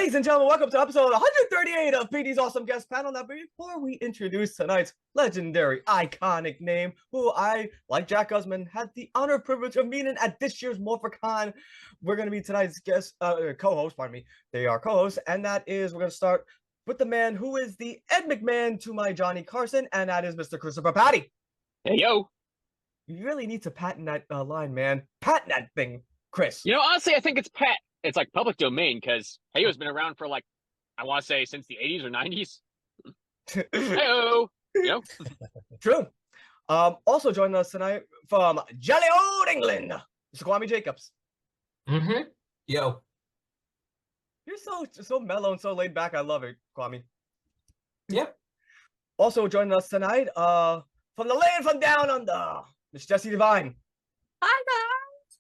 Ladies and gentlemen, welcome to episode 138 of Petey's Awesome Guest Panel. Now, before we introduce tonight's legendary, iconic name, who I, like Jack Guzman, had the honor privilege of meeting at this year's MorpherCon, we're going to be tonight's guest, co-host, pardon me. They are co-hosts, and that is, we're going to start with the man who is the Ed McMahon to my Johnny Carson, and that is Mr. Christopher Petey. Hey, yo. You really need to patent that line, man. Patent that thing, Chris. You know, honestly, I think it's like public domain because Heyo has been around for like, I want to say since the 80s or 90s. Heyo. You know? True. Also joining us tonight from Jelly Old England, Mr. Kwame Jacobs. Mm-hmm. Yo. You're so mellow and so laid back. I love it, Kwame. Yep. Also joining us tonight, from the land from down under, Miss Jessie Devine. Hi guys.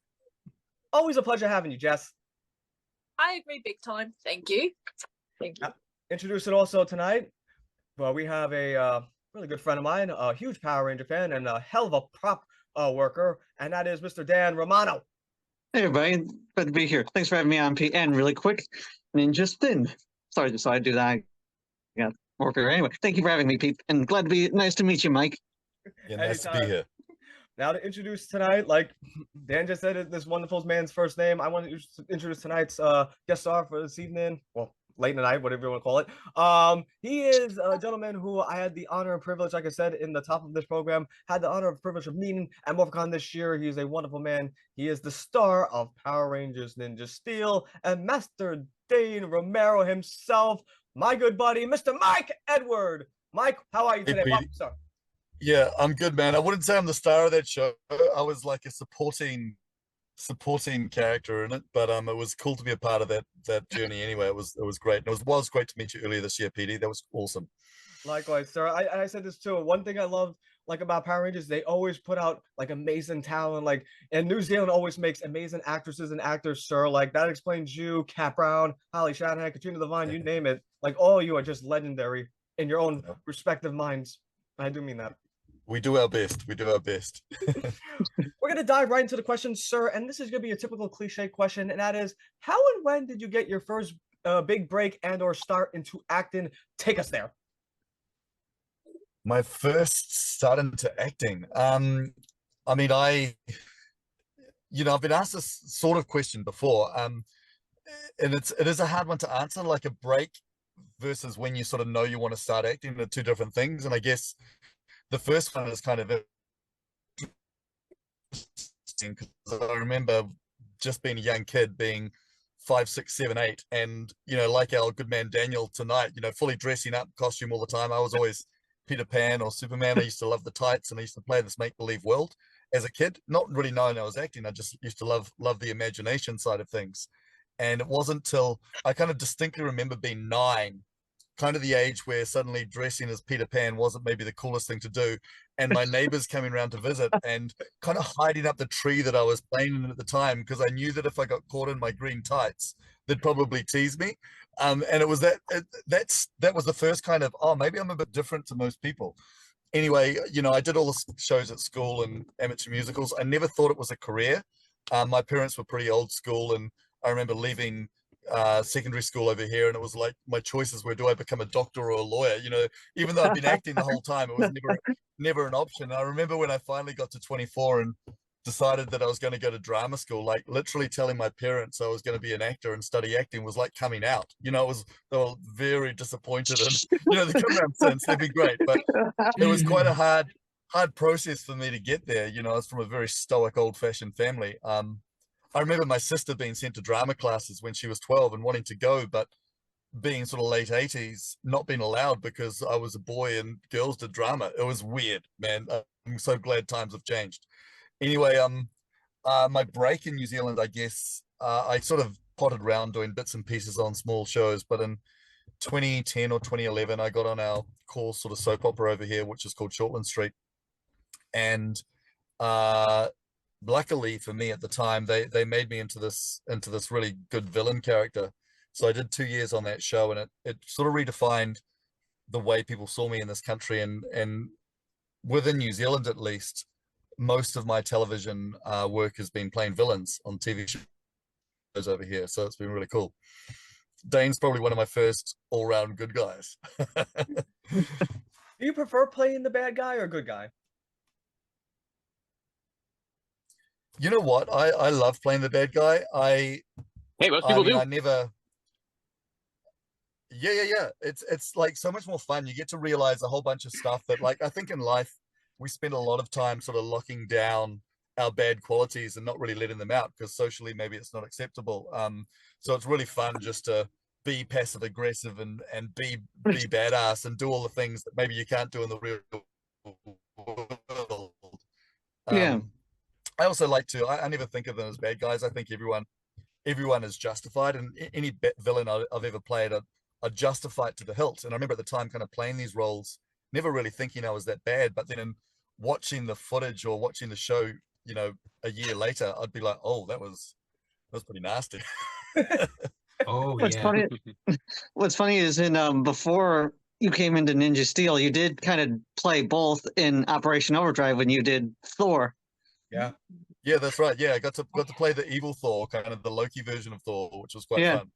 Always a pleasure having you, Jess. I agree big time. Thank you. Thank you. Introducing also tonight, well, we have a really good friend of mine, a huge Power Ranger fan and a hell of a prop worker, and that is Mr. Dan Romano. Hey everybody, glad to be here. Thanks for having me on, Pete. And really quick, Ninja Spin. Sorry to decide to do that. Yeah, more for anyway. Thank you for having me, Pete, and glad to be. Nice to meet you, Mike. Yeah, nice to be here. Now to introduce tonight, like Dan just said, this wonderful man's first name. I want to introduce tonight's guest star for this evening. Well, late night, whatever you want to call it. He is a gentleman who I had the honor and privilege, like I said in the top of this program, had the honor and privilege of meeting at MorpherCon this year. He is a wonderful man. He is the star of Power Rangers Ninja Steel and Master Dane Romero himself, my good buddy, Mr. Mike Edward. Mike, how are you today? Welcome, sir. Yeah, I'm good, man. I wouldn't say I'm the star of that show. I was like a supporting character in it, but it was cool to be a part of that journey anyway. It was great. And it was great to meet you earlier this year, Petey. That was awesome. Likewise, sir. I said this too. One thing I love like about Power Rangers, they always put out like amazing talent. Like, and New Zealand always makes amazing actresses and actors, sir. Like that explains you, Cat Brown, Holly Shanahan, Katrina Devine, you name it. Like all of you are just legendary in your own respective minds. I do mean that. We do our best. We do our best. We're going to dive right into the questions, sir. And this is going to be a typical cliche question. And that is, how and when did you get your first big break and or start into acting? Take us there. My first start into acting. I mean, I've been asked this sort of question before. And it is a hard one to answer, like a break versus when you sort of know you want to start acting. They're two different things. And I guess the first one is kind of interesting because I remember just being a young kid, being 5, 6, 7, 8, and like our good man Daniel tonight, fully dressing up costume all the time. I was always Peter Pan or Superman. I used to love the tights, and I used to play this make-believe world as a kid, not really knowing I was acting. I just used to love the imagination side of things. And it wasn't till I kind of distinctly remember being 9, kind of the age where suddenly dressing as Peter Pan wasn't maybe the coolest thing to do, and my neighbors coming around to visit and kind of hiding up the tree that I was playing in at the time, because I knew that if I got caught in my green tights, they'd probably tease me. And it was that was the first kind of, oh, maybe I'm a bit different to most people. Anyway, I did all the shows at school and amateur musicals. I never thought it was a career. My parents were pretty old school, and I remember leaving secondary school over here, and it was like my choices were, do I become a doctor or a lawyer? Even though I've been acting the whole time, it was never an option. I remember when I finally got to 24 and decided that I was going to go to drama school, like literally telling my parents I was going to be an actor and study acting was like coming out. They were very disappointed, and they come around since, they'd be great, but it was quite a hard process for me to get there. I was from a very stoic, old-fashioned family. I remember my sister being sent to drama classes when she was 12 and wanting to go, but being sort of late 80s, not being allowed because I was a boy and girls did drama. It was weird, man. I'm so glad times have changed. Anyway, my break in New Zealand, I guess, I sort of potted around doing bits and pieces on small shows, but in 2010 or 2011, I got on our core sort of soap opera over here, which is called Shortland Street. And luckily for me at the time, they made me into this really good villain character. So I did 2 years on that show, and it sort of redefined the way people saw me in this country, and within New Zealand at least, most of my television work has been playing villains on TV shows over here. So it's been really cool. Dane's probably one of my first all-round good guys. Do you prefer playing the bad guy or good guy? You know what? I love playing the bad guy. Hey, most people do. I never. Yeah. It's like so much more fun. You get to realize a whole bunch of stuff that, like, I think in life we spend a lot of time sort of locking down our bad qualities and not really letting them out because socially maybe it's not acceptable. So it's really fun just to be passive aggressive and be badass and do all the things that maybe you can't do in the real world. Yeah. I also like to. I never think of them as bad guys. I think everyone is justified, and any villain I've ever played, I justify it to the hilt. And I remember at the time kind of playing these roles, never really thinking I was that bad. But then in watching the footage or watching the show, you know, a year later, I'd be like, oh, that was pretty nasty. Oh What's yeah. funny, what's funny is in before you came into Ninja Steel, you did kind of play both in Operation Overdrive when you did Thor. Yeah. Yeah, that's right. Yeah, I got to play the evil Thor, kind of the Loki version of Thor, which was quite Yeah. fun.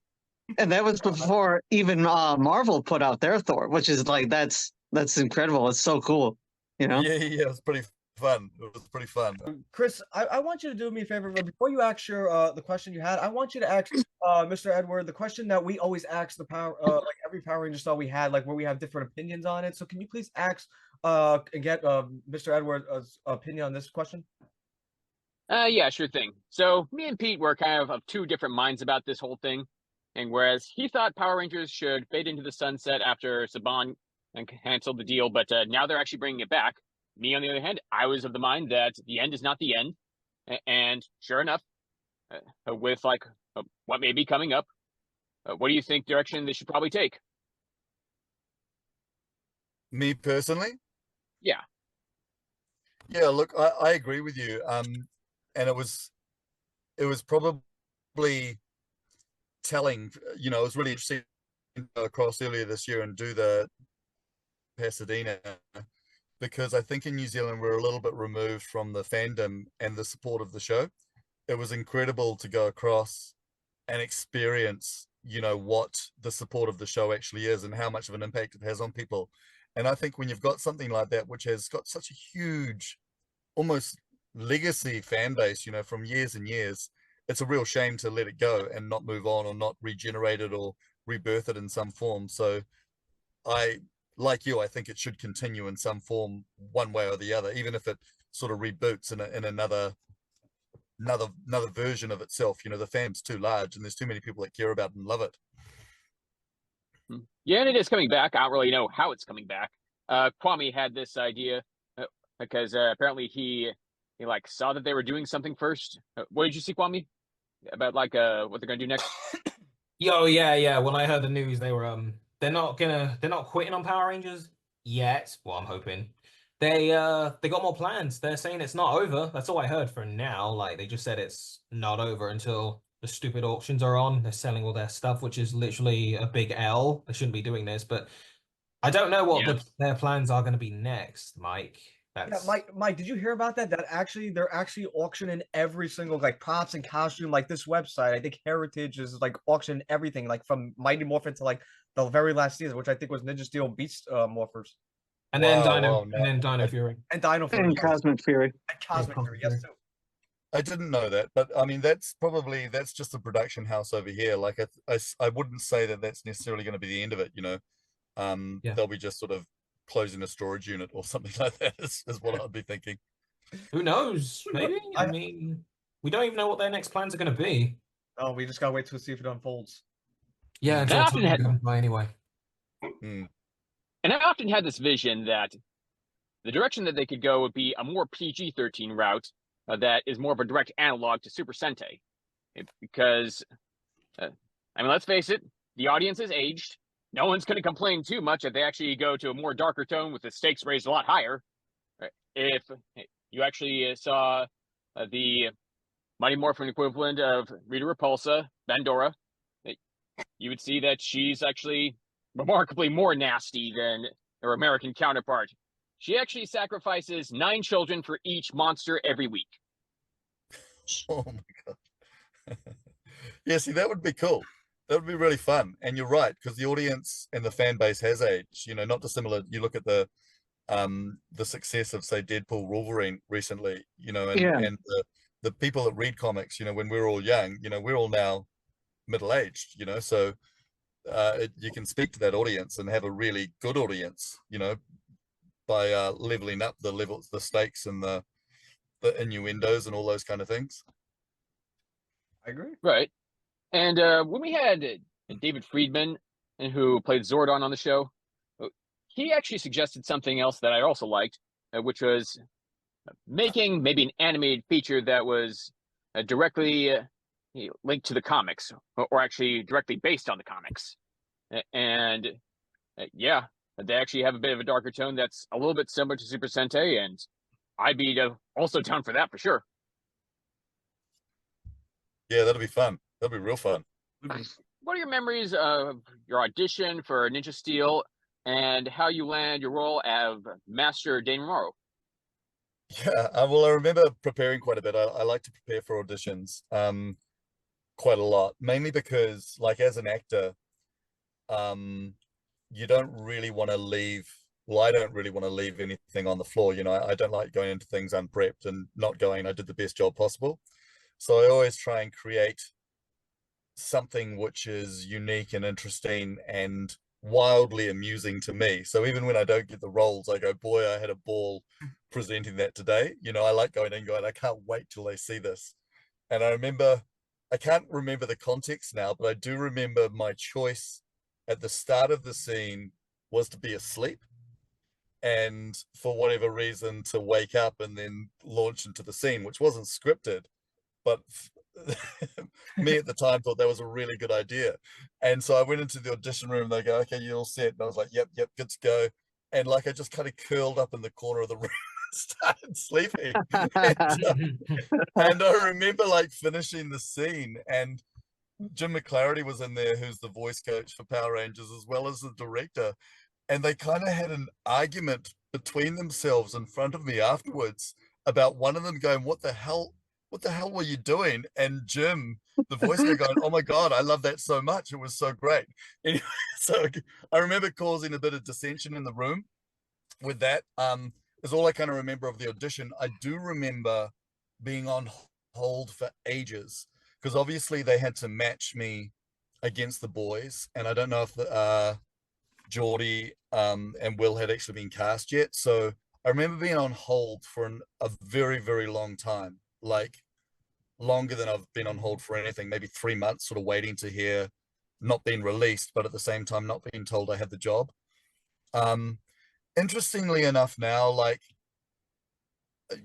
And that was before even Marvel put out their Thor, which is like that's incredible. It's so cool, you know. Yeah, it was pretty fun. It was pretty fun. Chris, I want you to do me a favor. But before you ask the question you had, I want you to ask Mr. Edward the question that we always ask the power like every Power Ranger star we had, like where we have different opinions on it. So can you please ask and get Mr. Edward's opinion on this question? Yeah, sure thing. So me and Pete were kind of two different minds about this whole thing. And whereas he thought Power Rangers should fade into the sunset after Saban and canceled the deal, but now they're actually bringing it back. Me, on the other hand, I was of the mind that the end is not the end. And sure enough, with like what may be coming up, what do you think direction they should probably take? Me personally? Yeah. Yeah, look, I agree with you. And it was probably telling, you know, it was really interesting to go across earlier this year and do the Pasadena because I think in New Zealand we're a little bit removed from the fandom and the support of the show. It was incredible to go across and experience, you know, what the support of the show actually is and how much of an impact it has on people. And I think when you've got something like that, which has got such a huge, almost legacy fan base, you know, from years and years, it's a real shame to let it go and not move on or not regenerate it or rebirth it in some form. So like you, I think it should continue in some form, one way or the other, even if it sort of reboots in another version of itself. You know, the fan's too large and there's too many people that care about and love it. Yeah, and it is coming back. I don't really know how it's coming back. Kwame had this idea because apparently he like saw that they were doing something first. What did you see, Kwame? About like what they're gonna do next? Yo, yeah. When I heard the news, they were they're not quitting on Power Rangers yet. Well, I'm hoping they got more plans. They're saying it's not over. That's all I heard for now. Like they just said it's not over until the stupid auctions are on. They're selling all their stuff, which is literally a big L. They shouldn't be doing this, but I don't know what their plans are going to be next, Mike. That's... Yeah, Mike, did you hear about that? That actually they're actually auctioning every single like props and costume. Like this website, I think Heritage is like auctioning everything, like from Mighty Morphin to like the very last season, which I think was Ninja Steel Beast Morphers. And then Dino Fury. And Dino Fury. And Cosmic Fury. And Cosmic Fury, yes too. I didn't know that, but I mean that's just a production house over here. Like I wouldn't say that that's necessarily going to be the end of it. You know, they'll be just sort of closing a storage unit or something like that is what I'd be thinking. Who knows? Maybe. I mean, we don't even know what their next plans are going to be. Oh, we just gotta wait to see if it unfolds. Yeah, until time goes by anyway. And I often had this vision that the direction that they could go would be a more PG-13 route that is more of a direct analog to Super Sentai. Because, I mean, let's face it, the audience is aged. No one's going to complain too much if they actually go to a more darker tone with the stakes raised a lot higher. If you actually saw the Mighty Morphin equivalent of Rita Repulsa, Bandora, you would see that she's actually remarkably more nasty than her American counterpart. She actually sacrifices 9 children for each monster every week. Oh my god. Yeah, see, that would be cool. That would be really fun. And you're right, because the audience and the fan base has aged, you know, not dissimilar. You look at the success of, say, Deadpool Wolverine recently, you know, Yeah. and the people that read comics, you know, when we were all young, you know, we're all now middle-aged, you know, so you can speak to that audience and have a really good audience, you know, by leveling up the stakes and the innuendos and all those kind of things. I agree. Right. And when we had David Friedman, who played Zordon on the show, he actually suggested something else that I also liked, which was making maybe an animated feature that was directly linked to the comics, or actually directly based on the comics. And yeah, they actually have a bit of a darker tone that's a little bit similar to Super Sentai, and I'd be also down for that for sure. Yeah, that'll be fun. That'll be real fun. What are your memories of your audition for Ninja Steel and how you land your role as Master Dane Morrow? Yeah, well, I remember preparing quite a bit. I like to prepare for auditions quite a lot, mainly because, like, as an actor, you don't really want to leave. Well, I don't really want to leave anything on the floor. You know, I don't like going into things unprepped and not going, I did the best job possible. So I always try and create something which is unique and interesting and wildly amusing to me. So even when I don't get the roles, I go, boy, I had a ball presenting that today. You know, I like going in and going, I can't wait till they see this. And I can't remember the context now, but I do remember my choice at the start of the scene was to be asleep, and for whatever reason to wake up and then launch into the scene, which wasn't scripted, but me at the time thought that was a really good idea. And so I went into the audition room and they go, okay, you're all set. And I was like, yep, good to go. And like, I just kind of curled up in the corner of the room and started sleeping. And I remember like finishing the scene, and Jim McClarity was in there, who's the voice coach for Power Rangers, as well as the director. And they kind of had an argument between themselves in front of me afterwards about one of them going, what the hell were you doing? And Jim, the voice guy, going, oh my God, I love that so much. It was so great. Anyway, so I remember causing a bit of dissension in the room with that. Is all I kind of remember of the audition. I do remember being on hold for ages, because obviously they had to match me against the boys. And I don't know if Geordie and Will had actually been cast yet. So I remember being on hold for a very, very long time, like longer than I've been on hold for anything, maybe 3 months, sort of waiting to hear, not being released, but at the same time not being told I had the job. Interestingly enough now, like,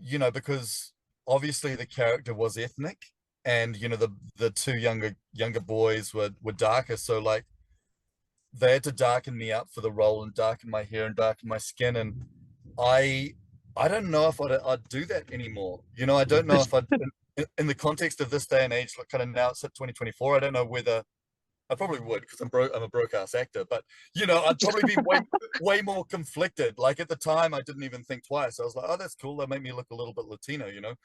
you know, because obviously the character was ethnic, and you know the two younger boys were darker, so like they had to darken me up for the role and darken my hair and darken my skin, and I don't know if I'd do that anymore. You know, I don't know if I'd in the context of this day and age, like kind of now it's at 2024, I don't know whether I probably would, because I'm a broke-ass actor, but you know, I'd probably be way more conflicted. Like at the time, I didn't even think twice. I was like, oh, that's cool. That made me look a little bit Latino, you know.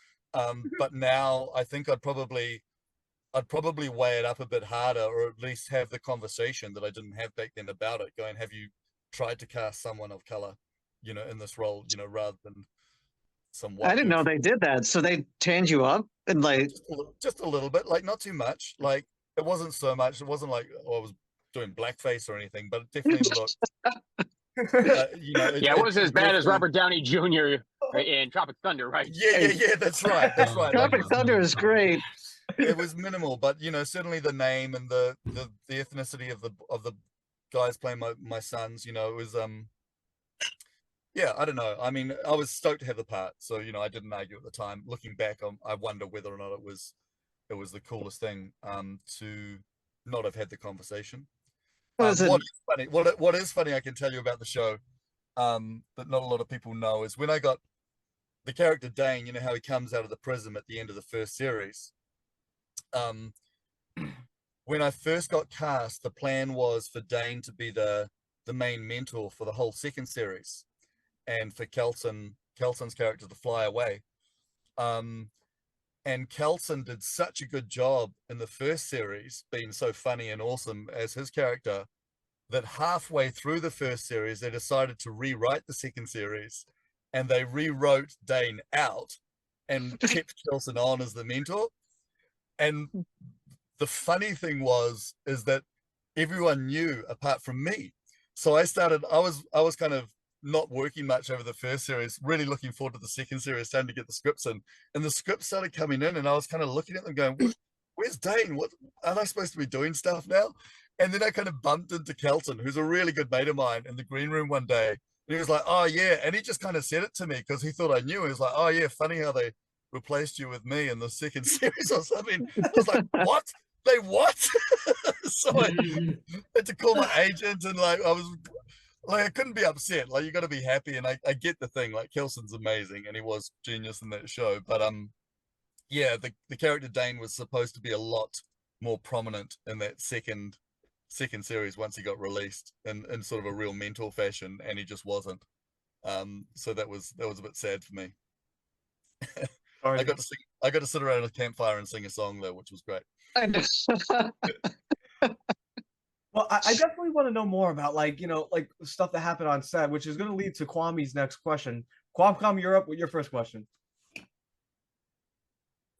But now I think I'd probably weigh it up a bit harder, or at least have the conversation that I didn't have back then about it. Going, have you tried to cast someone of color, you know, in this role, you know, rather than some white I didn't know dude? they did that. So they tanned you up and like, Just a little bit, like not too much. Like it wasn't so much. It wasn't like I was doing blackface or anything, but it definitely looked. You know, Yeah, it wasn't as bad as definitely- Robert Downey Jr. in Tropic Thunder, right? Yeah. That's right. That's right. Like, Tropic Thunder is great. it was minimal, but you know, certainly the name and the ethnicity of the guys playing my sons, you know, it was yeah, I don't know. I mean, I was stoked to have the part, so you know, I didn't argue at the time. Looking back, I wonder whether or not it was the coolest thing to not have had the conversation. What is funny I can tell you about the show that not a lot of people know is when I got the character Dane, you know how he comes out of the prison at the end of the first series. When I first got cast, the plan was for Dane to be the main mentor for the whole second series, and for Kelton's character to fly away. And Kelson did such a good job in the first series, being so funny and awesome as his character, that halfway through the first series, they decided to rewrite the second series, and they rewrote Dane out and kept Kelson on as the mentor. And the funny thing is that everyone knew apart from me. So I was kind of not working much over the first series, really looking forward to the second series, starting to get the scripts in. And the scripts started coming in, and I was kind of looking at them going, where's Dane? What aren't I supposed to be doing stuff now? And then I kind of bumped into Kelton, who's a really good mate of mine, in the green room one day. And he was like, oh yeah. And he just kind of said it to me because he thought I knew. He was like, oh yeah, funny how they replaced you with me in the second series or something. I was like, what? They what? So I had to call my agent, and like I couldn't be upset. Like, you got to be happy, and I get the thing. Like, Kelson's amazing, and he was genius in that show. But yeah, the character Dane was supposed to be a lot more prominent in that second series once he got released in sort of a real mentor fashion, and he just wasn't. So that was a bit sad for me. I got to sit around a campfire and sing a song though, which was great. I know. Well, I definitely want to know more about, like, like stuff that happened on set, which is going to lead to Kwame's next question. Kwame, you're up with your first question.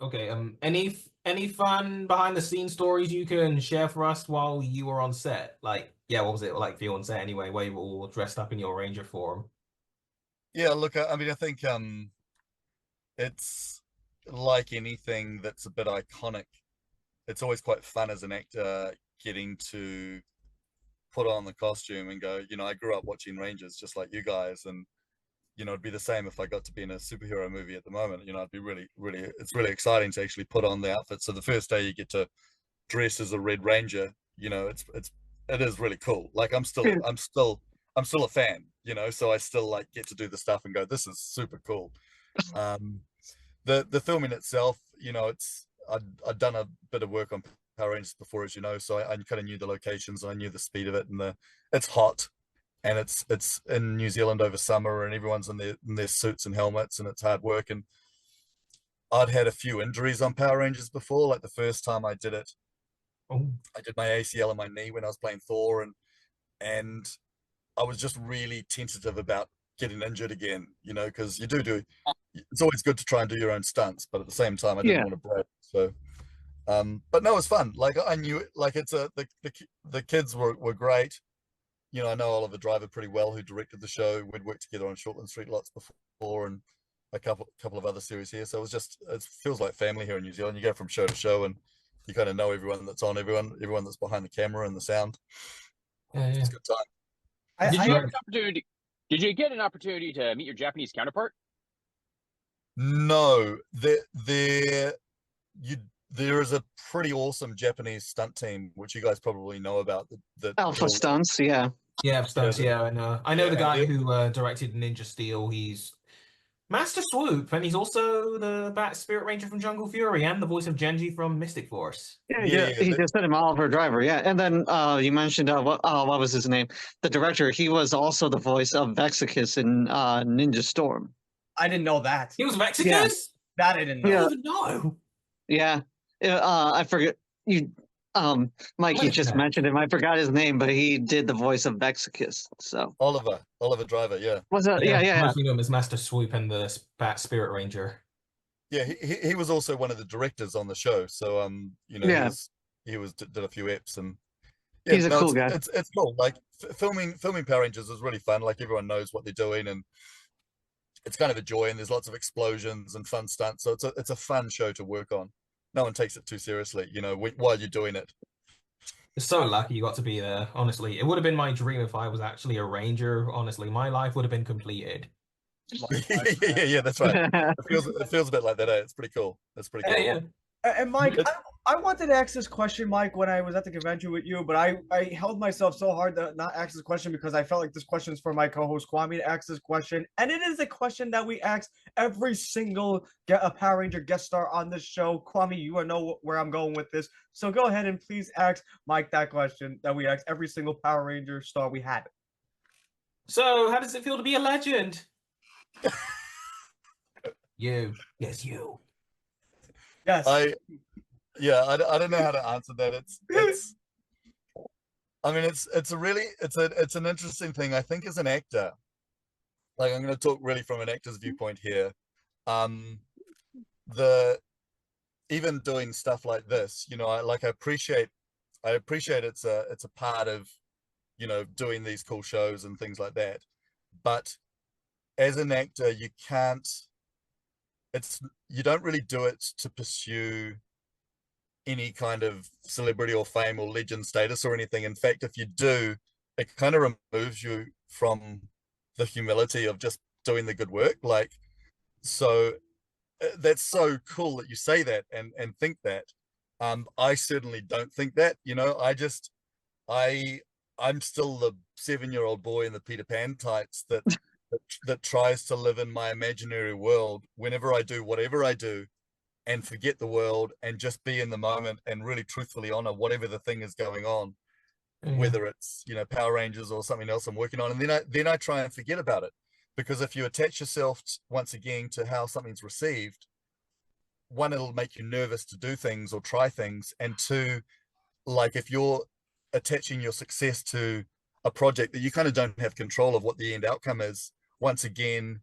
Okay. Any fun behind the scenes stories you can share for us while you were on set? Like, yeah, what was it like for you on set anyway, where you were all dressed up in your Ranger form? Yeah, look, I mean, I think it's like anything that's a bit iconic. It's always quite fun as an actor getting to put on the costume and go, I grew up watching Rangers just like you guys, and it'd be the same if I got to be in a superhero movie at the moment. It'd be really, really, it's really exciting to actually put on the outfit. So the first day you get to dress as a Red Ranger, it is really cool. Like, I'm still a fan, so I still like get to do the stuff and go, this is super cool. The filming itself, I'd done a bit of work on Power Rangers before, as you know, so I kind of knew the locations, and I knew the speed of it, and it's hot, and it's in New Zealand over summer, and everyone's in their suits and helmets, and it's hard work. And I'd had a few injuries on Power Rangers before. Like, the first time I did it, I did my ACL in my knee when I was playing Thor, and I was just really tentative about getting injured again, because you do. It's always good to try and do your own stunts, but at the same time, I didn't want to break. So, but no, it was fun. Like, I knew it. Like, the kids were great. I know Oliver Driver pretty well, who directed the show. We'd worked together on Shortland Street lots before, and a couple of other series here. So it feels like family here in New Zealand. You go from show to show, and you kind of know everyone that's on, everyone that's behind the camera and the sound. Yeah. It's a good time. Did you get an opportunity to meet your Japanese counterpart? No, there is a pretty awesome Japanese stunt team, which you guys probably know about. The Alpha Stunts, yeah. Yeah, Stunts, I know. I know the guy who directed Ninja Steel. He's Master Swoop, and he's also the Bat Spirit Ranger from Jungle Fury and the voice of Genji from Mystic Force. Yeah, he just said him Oliver Driver, yeah. And then you mentioned what was his name? The director. He was also the voice of Vexicus in Ninja Storm. I didn't know that. He was Vexicus? Yeah. That I didn't know. I don't even know. Yeah, I forget you. Mike, you just mentioned him. I forgot his name, but he did the voice of Vexicus. So Oliver Driver, yeah. Was that? Yeah. You know him as Master Swoop and the Bat Spirit Ranger. Yeah, he was also one of the directors on the show. So he did a few eps, and yeah, he's a cool guy. It's cool. Like, filming Power Rangers is really fun. Like, everyone knows what they're doing, and it's kind of a joy, and there's lots of explosions and fun stunts. So it's a fun show to work on. No one takes it too seriously, while you're doing it. You're so lucky you got to be there. Honestly, it would have been my dream if I was actually a ranger. Honestly, my life would have been completed. Yeah, that's right. It feels a bit like that. It's pretty cool. That's pretty cool. Yeah. And Mike, I wanted to ask this question, Mike, when I was at the convention with you, but I held myself so hard to not ask this question because I felt like this question is for my co-host Kwame to ask this question, and it is a question that we ask every single Power Ranger guest star on this show. Kwame, you know where I'm going with this, so go ahead and please ask Mike that question that we asked every single Power Ranger star we had. So, how does it feel to be a legend? You. Yes. I don't know how to answer that. It's I mean it's an interesting thing. I think as an actor, like I'm going to talk really from an actor's viewpoint here. Um, the even doing stuff like this, you know, I appreciate it's a part of, you know, doing these cool shows and things like that. But as an actor, you don't really do it to pursue any kind of celebrity or fame or legend status or anything. In fact, if you do, it kind of removes you from the humility of just doing the good work. Like, so that's so cool that you say that and think that. I certainly don't think that, you know. I I'm still the 7-year-old boy in the Peter Pan tights that tries to live in my imaginary world whenever I do whatever I do, and forget the world and just be in the moment and really truthfully honor whatever the thing is going on, whether it's, you know, Power Rangers or something else I'm working on. And then I try and forget about it, because if you attach yourself once again to how something's received, one, it'll make you nervous to do things or try things, and two, like if you're attaching your success to a project that you kind of don't have control of what the end outcome is, once again,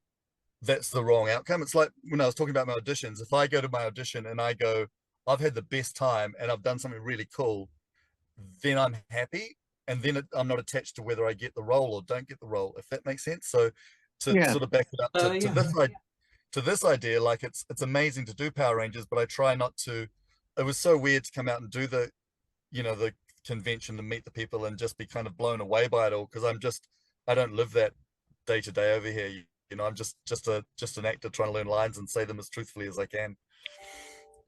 that's the wrong outcome. It's like when I was talking about my auditions. If I go to my audition and I go, I've had the best time and I've done something really cool, then I'm happy, and then I'm not attached to whether I get the role or don't get the role, if that makes sense. So to sort of back it up to this idea, like it's amazing to do Power Rangers, but I try not to. It was so weird to come out and do the, you know, the convention to meet the people and just be kind of blown away by it all, because I don't live that day to day over here. You know, I'm just an actor trying to learn lines and say them as truthfully as I can.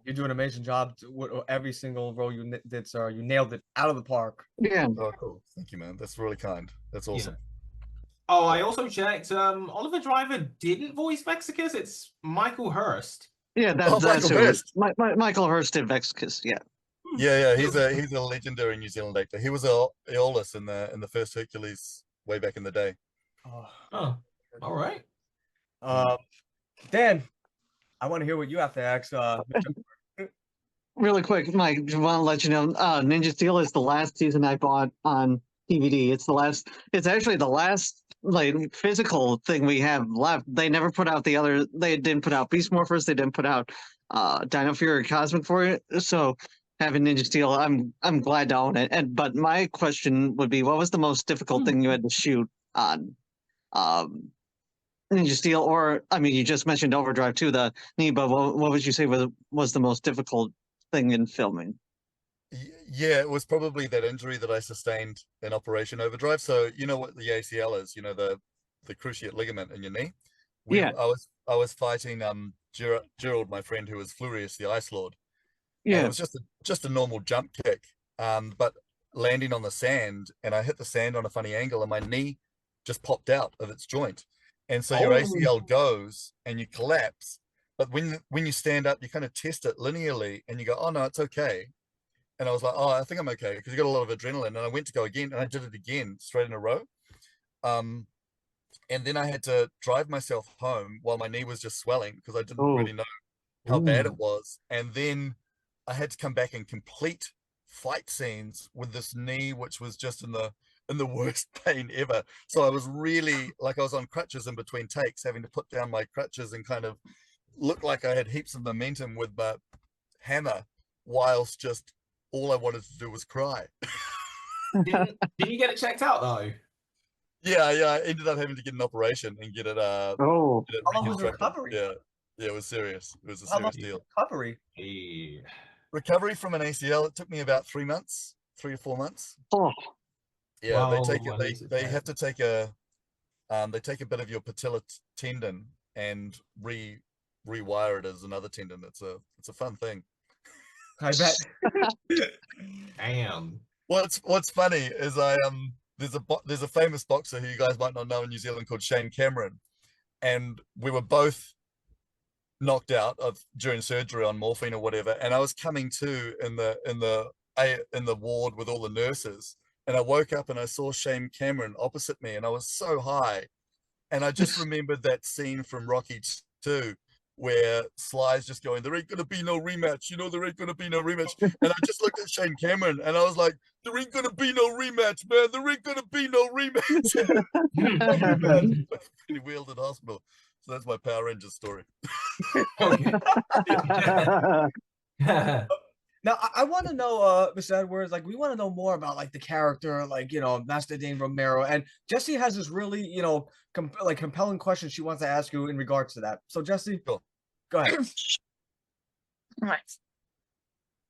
You do an amazing job with every single role you did, sir. You nailed it out of the park. Yeah. Oh, cool. Thank you, man. That's really kind. That's awesome. Oh, I also checked. Oliver Driver didn't voice Vexicus. It's Michael Hurst. Yeah, that's Michael who. Hurst. Michael Hurst did Vexicus. Yeah. Yeah. He's a legendary New Zealand actor. He was Aeolus in the first Hercules way back in the day. Oh, all right. Dan, I want to hear what you have to ask. Really quick, Mike, just want to let you know, Ninja Steel is the last season I bought on DVD. It's actually the last like physical thing we have left. They never put out they didn't put out Beast Morphers, they didn't put out Dino Fury Cosmic for it. So having Ninja Steel, I'm glad to own it. But my question would be, what was the most difficult thing you had to shoot on Ninja Steel? Or I mean, you just mentioned Overdrive too, the knee, but what would you say was the most difficult thing in filming? Yeah, it was probably that injury that I sustained in Operation Overdrive. So you know what the ACL is, you know, the cruciate ligament in your knee. I was fighting Gerald, my friend, who was Flurious the Ice Lord. Yeah, and it was just a normal jump kick, but landing on the sand, and I hit the sand on a funny angle, and my knee just popped out of its joint, and so your ACL goes and you collapse. But when you stand up, you kind of test it linearly, and you go, oh no, it's okay. And I was like, oh, I think I'm okay, because you got a lot of adrenaline. And I went to go again, and I did it again straight in a row. And then I had to drive myself home while my knee was just swelling, because I didn't really know how bad it was. And then I had to come back and complete fight scenes with this knee, which was just in the worst pain ever. So I was really like, I was on crutches in between takes, having to put down my crutches and kind of look like I had heaps of momentum with my hammer, whilst just all I wanted to do was cry. Did you get it checked out though? Yeah, I ended up having to get an operation and get it How long was recovery? Yeah, it was serious. It was a serious deal. Recovery from an ACL, it took me about 3 months, 3 or 4 months. Yeah, they have to take a bit of your patella tendon and rewire it as another tendon. It's a fun thing. I bet. Damn. What's funny is there's a famous boxer who you guys might not know in New Zealand called Shane Cameron, and we were both knocked out during surgery on morphine or whatever, and I was coming to in the ward with all the nurses, and I woke up and I saw Shane Cameron opposite me, and I was so high, and I just remembered that scene from Rocky 2 where Sly's just going, there ain't gonna be no rematch, you know, there ain't gonna be no rematch. And I just looked at Shane Cameron and I was like, there ain't gonna be no rematch, man. There ain't gonna be no rematch. He wheeled at hospital. So that's my Power Rangers story. Okay. Now, I want to know, Mr. Edwards, like, we want to know more about, like, the character, like, Master Dane Romero. And Jesse has this really, compelling question she wants to ask you in regards to that. So, Jesse, Sure. Go ahead. Right.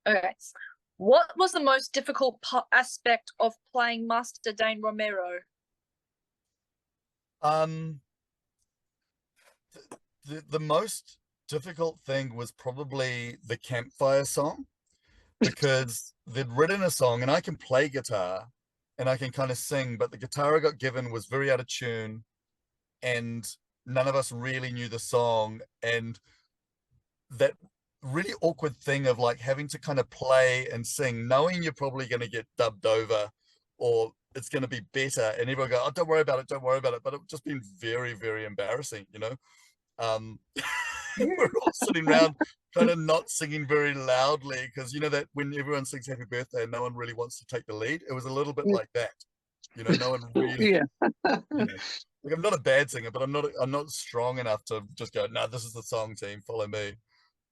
Okay. What was the most difficult aspect of playing Master Dane Romero? The most difficult thing was probably the campfire song, because they'd written a song and I can play guitar and I can kind of sing, but the guitar I got given was very out of tune and none of us really knew the song. And that really awkward thing of like having to kind of play and sing, knowing you're probably going to get dubbed over or it's going to be better. And everyone go, oh, don't worry about it. Don't worry about it. But it's just been very, very embarrassing, you know? We're all sitting around kind of not singing very loudly because, you know, that when everyone sings happy birthday, no one really wants to take the lead. It was a little bit like that, you know, no one really, Yeah. you know, like I'm not a bad singer, but I'm not strong enough to just go, no, this is the song, team, follow me.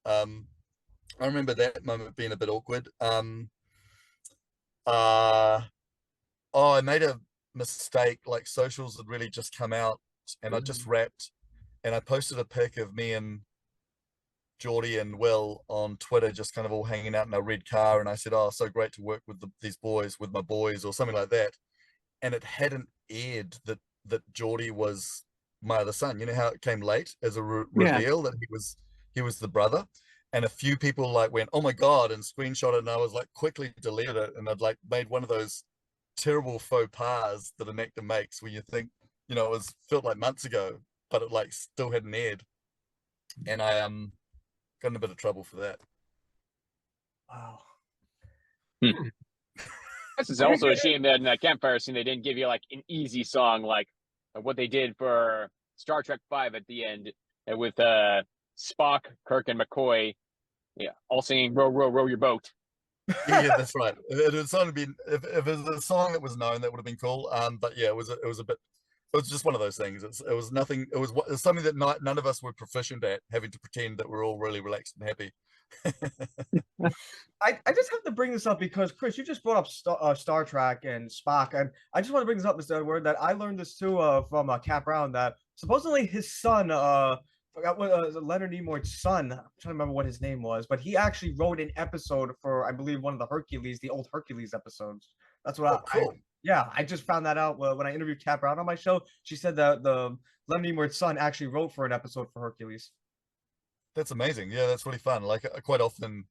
I remember that moment being a bit awkward. I made a mistake. Like socials had really just come out and I just rapped and I posted a pic of me and Geordie and Will on Twitter, just kind of all hanging out in a red car. And I said, oh, so great to work with these boys, with my boys, or something like that. And it hadn't aired that Geordie was my other son. You know how it came late as a reveal that he was the brother. And a few people like went, oh my God, and screenshot it. And I was like, quickly deleted it. And I'd like made one of those terrible faux pas that an actor makes where you think, you know, it felt like months ago, but it like still hadn't aired. And I got in a bit of trouble for that. Wow. This is also a shame that in that campfire scene they didn't give you like an easy song like what they did for Star Trek V at the end with Spock, Kirk, and McCoy, all singing "Row, row, row your boat." Yeah, that's right. It was only been if it was a song that was known, that would have been cool. But yeah, it was a bit. It was just one of those things. It was nothing. It was something that none of us were proficient at, having to pretend that we're all really relaxed and happy. I just have to bring this up because Chris, you just brought up Star Trek and Spock, and I just want to bring this up, Mr. Edward, that I learned this too from Cap Brown, that supposedly his son, forgot what Leonard Nimoy's son, I'm trying to remember what his name was, but he actually wrote an episode for, I believe, one of the old Hercules episodes. That's what cool. I just found that out when I interviewed Cap Brown on my show. She said that the Leonard Nimoy's son actually wrote for an episode for Hercules. That's amazing. Yeah, that's really fun. Like quite often,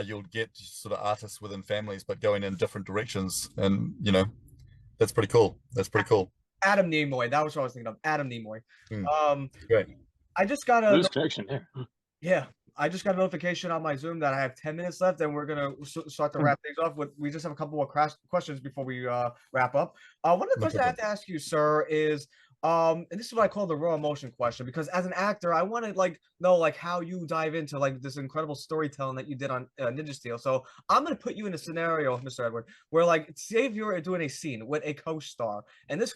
you'll get sort of artists within families, but going in different directions, and you know, that's pretty cool. That's pretty cool. Adam Nimoy, that was what I was thinking of. Adam Nimoy. Great. I just got Lose connection there. Yeah, I just got a notification on my Zoom that I have 10 minutes left, and we're gonna start to wrap things off. We just have a couple more questions before we wrap up. One of the questions I have to ask you, sir, is and this is what I call the raw emotion question, because as an actor, I want to know how you dive into this incredible storytelling that you did on Ninja Steel. So I'm gonna put you in a scenario, Mr. Edward, where say if you're doing a scene with a co-star, and this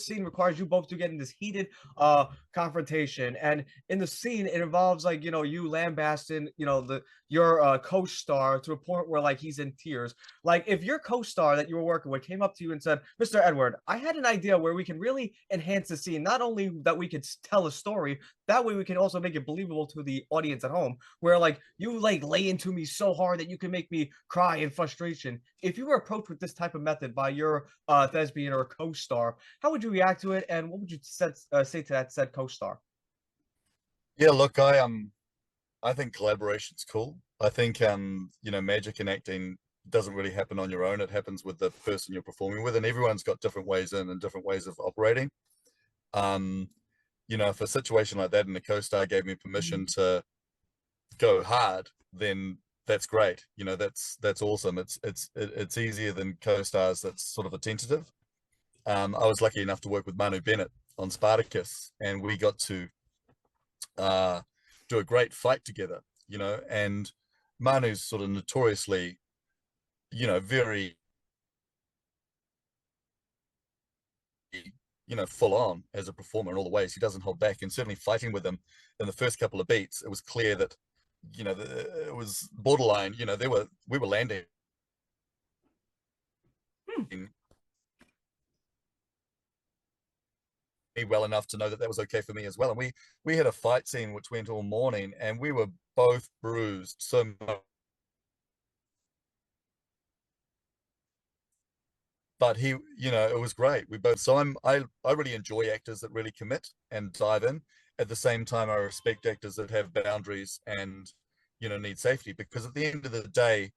scene requires you both to get in this heated confrontation, and in the scene it involves you lambasting your co-star to a point where he's in tears. If your co-star that you were working with came up to you and said, Mr. Edward, I had an idea where we can really enhance the scene, not only that we could tell a story, that way we can also make it believable to the audience at home, where you lay into me so hard that you can make me cry in frustration. If you were approached with this type of method by your thespian or co-star, how would you react to it, and what would you say to that said co-star? Yeah, look, I think collaboration's cool. I think magic in acting doesn't really happen on your own. It happens with the person you're performing with, and everyone's got different ways in and different ways of operating. If a situation like that and the co-star gave me permission to go hard, then that's great. That's awesome. It's easier than co-stars that's sort of a tentative. I was lucky enough to work with Manu Bennett on Spartacus, and we got to do do a great fight together, you know, and Manu's sort of notoriously, you know, very, you know, full on as a performer in all the ways. He doesn't hold back, and certainly fighting with him in the first couple of beats, it was clear that, you know, it was borderline, you know, we were landing me well enough to know that that was okay for me as well. And we had a fight scene which went all morning, and we were both bruised so much. But he, you know, it was great. We both, so I really enjoy actors that really commit and dive in. At the same time, I respect actors that have boundaries and, you know, need safety, because at the end of the day,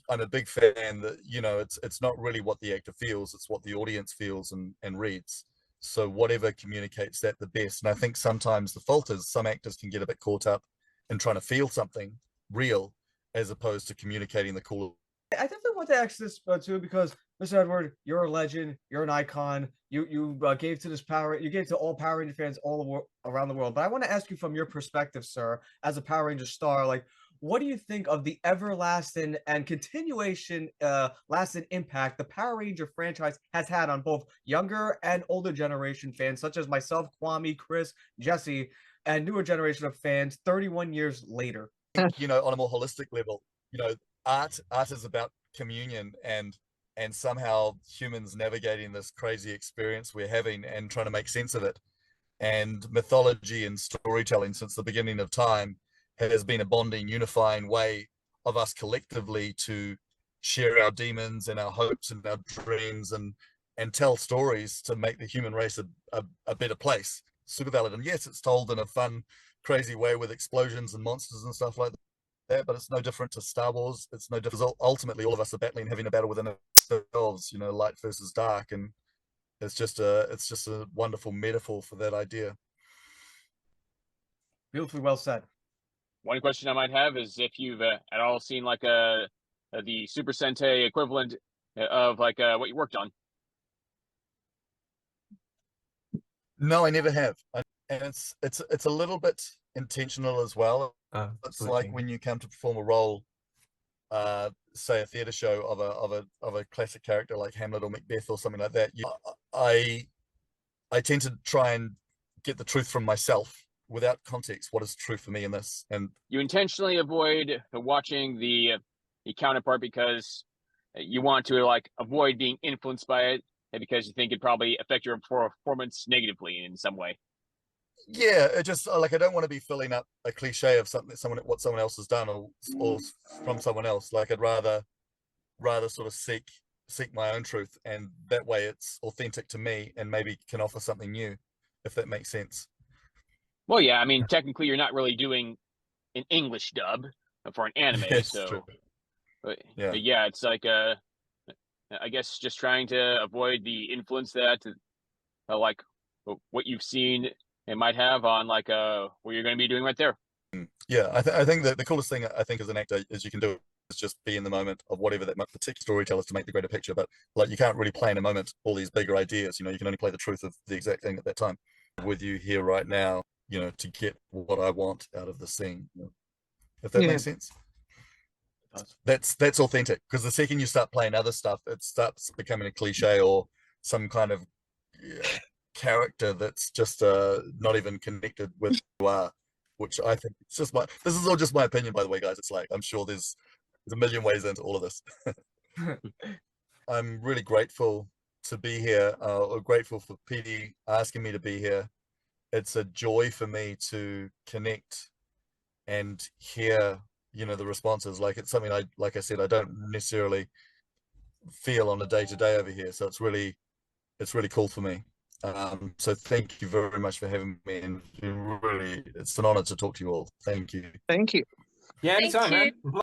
I'm a big fan that, you know, it's not really what the actor feels, it's what the audience feels and reads. So whatever communicates that the best. And I think sometimes the fault is some actors can get a bit caught up in trying to feel something real as opposed to communicating the cool. I definitely want to ask this too, because Mr. Edward, you're a legend, you're an icon. You gave to you gave to all Power Ranger fans around the world. But I want to ask you from your perspective, sir, as a Power Ranger star, like, what do you think of the everlasting and continuation lasting impact the Power Ranger franchise has had on both younger and older generation fans, such as myself, Kwame, Chris, Jesse, and newer generation of fans 31 years later? You know, on a more holistic level, you know, art is about communion and somehow humans navigating this crazy experience we're having and trying to make sense of it. And mythology and storytelling since the beginning of time has been a bonding, unifying way of us collectively to share our demons and our hopes and our dreams and tell stories to make the human race a better place. Super valid. And yes, it's told in a fun, crazy way with explosions and monsters and stuff like that, but it's no different to Star Wars. It's no different. Ultimately, all of us are battling, having a battle within ourselves, you know, light versus dark. And it's just a wonderful metaphor for that idea. Beautifully well said. One question I might have is if you've at all seen like the Super Sentai equivalent of like what you worked on. No, I never have. And it's a little bit intentional as well. It's like when you come to perform a role, say a theater show of a classic character like Hamlet or Macbeth or something like that. I tend to try and get the truth from myself without context. What is true for me in this? And you intentionally avoid watching the counterpart because you want to like avoid being influenced by it, and because you think it'd probably affect your performance negatively in some way. Yeah, it just like I don't want to be filling up a cliche of what someone else has done or from someone else. Like I'd rather sort of seek my own truth, and that way it's authentic to me and maybe can offer something new, if that makes sense. Well, yeah, I mean, technically you're not really doing an English dub for an anime, Yeah, so but yeah. yeah, it's like I guess just trying to avoid the influence that like what you've seen it might have on like what you're going to be doing right there. Yeah, I think that the coolest thing I think as an actor is you can do is just be in the moment of whatever that particular story tells to make the greater picture. But like you can't really play in a moment all these bigger ideas. You know, you can only play the truth of the exact thing at that time. With you here right now, you know, to get what I want out of the scene. You know, if that makes sense. That's authentic, because the second you start playing other stuff, it starts becoming a cliche or some kind of character that's just not even connected with who you are, which I think it's just this is all just my opinion, by the way, guys. It's like I'm sure there's a million ways into all of this. I'm really grateful to be here, or grateful for Petey asking me to be here. It's a joy for me to connect and hear, you know, the responses. Like it's something like I said, I don't necessarily feel on a day-to-day over here. So it's really cool for me. So thank you very much for having me, and it's an honor to talk to you all. Thank you. Thank you. Yeah, anytime, Thank you. man.